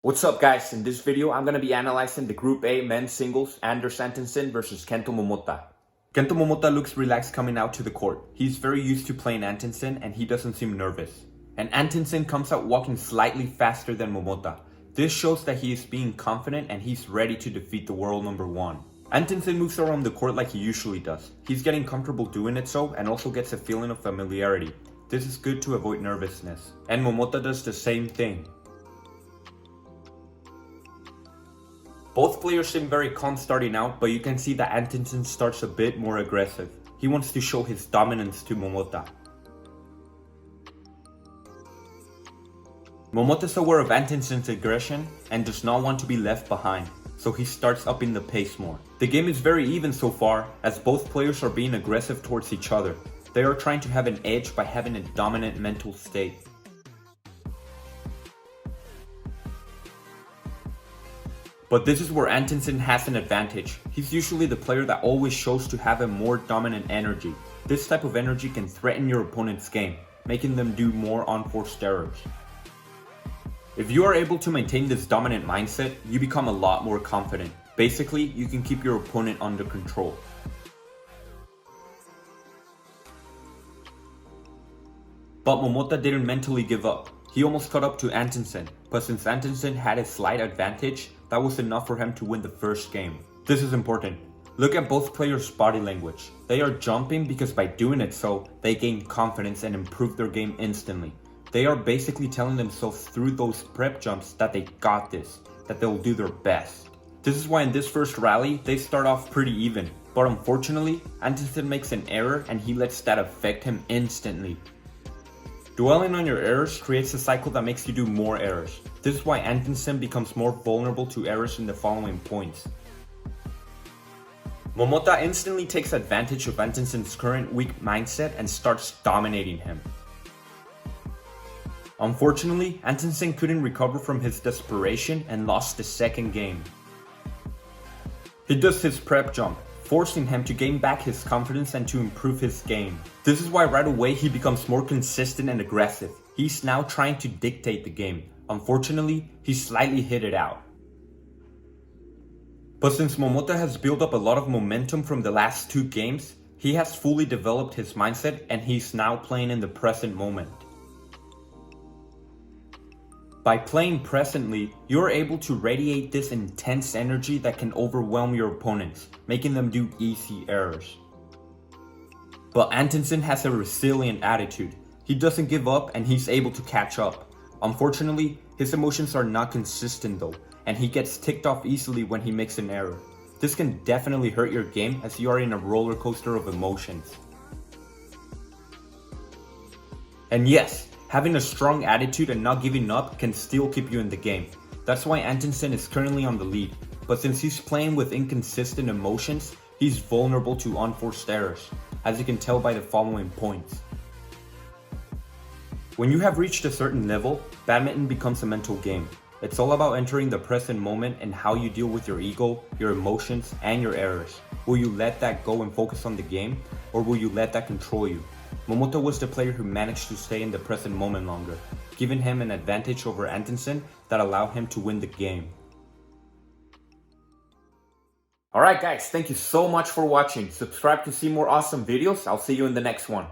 What's up guys, in this video I'm going to be analyzing the Group A men's singles Antonsen versus Kento Momota. Kento Momota looks relaxed coming out to the court. He's very used to playing Antonsen and he doesn't seem nervous. And Antonsen comes out walking slightly faster than Momota. This shows that he is being confident and he's ready to defeat the world number one. Antonsen moves around the court like he usually does. He's getting comfortable doing it so and also gets a feeling of familiarity. This is good to avoid nervousness. And Momota does the same thing. Both players seem very calm starting out, but you can see that Antonsen starts a bit more aggressive. He wants to show his dominance to Momota. Momota is aware of Antonsen's aggression and does not want to be left behind, so he starts upping the pace more. The game is very even so far, as both players are being aggressive towards each other. They are trying to have an edge by having a dominant mental state. But this is where Antonsen has an advantage. He's usually the player that always shows to have a more dominant energy. This type of energy can threaten your opponent's game, making them do more unforced errors. If you are able to maintain this dominant mindset, you become a lot more confident. Basically, you can keep your opponent under control. But Momota didn't mentally give up. He almost caught up to Antonsen, but since Antonsen had a slight advantage, that was enough for him to win the first game. This is important. Look at both players' body language. They are jumping because by doing it so, they gain confidence and improve their game instantly. They are basically telling themselves through those prep jumps that they got this, that they'll do their best. This is why in this first rally, they start off pretty even. But unfortunately, Antonsen makes an error and he lets that affect him instantly. Dwelling on your errors creates a cycle that makes you do more errors. This is why Antonsen becomes more vulnerable to errors in the following points. Momota instantly takes advantage of Antonsen's current weak mindset and starts dominating him. Unfortunately, Antonsen couldn't recover from his desperation and lost the second game. He does his prep jump, forcing him to gain back his confidence and to improve his game. This is why right away he becomes more consistent and aggressive. He's now trying to dictate the game. Unfortunately, he slightly hit it out. But since Momota has built up a lot of momentum from the last two games, he has fully developed his mindset and he's now playing in the present moment. By playing presently, you're able to radiate this intense energy that can overwhelm your opponents, making them do easy errors. But Antonsen has a resilient attitude. He doesn't give up and he's able to catch up. Unfortunately, his emotions are not consistent though, and he gets ticked off easily when he makes an error. This can definitely hurt your game as you are in a roller coaster of emotions. And yes, having a strong attitude and not giving up can still keep you in the game. That's why Antonsen is currently on the lead, but since he's playing with inconsistent emotions, he's vulnerable to unforced errors, as you can tell by the following points. When you have reached a certain level, badminton becomes a mental game. It's all about entering the present moment and how you deal with your ego, your emotions, and your errors. Will you let that go and focus on the game, or will you let that control you? Momota was the player who managed to stay in the present moment longer, giving him an advantage over Antonsen that allowed him to win the game. Alright guys, thank you so much for watching. Subscribe to see more awesome videos. I'll see you in the next one.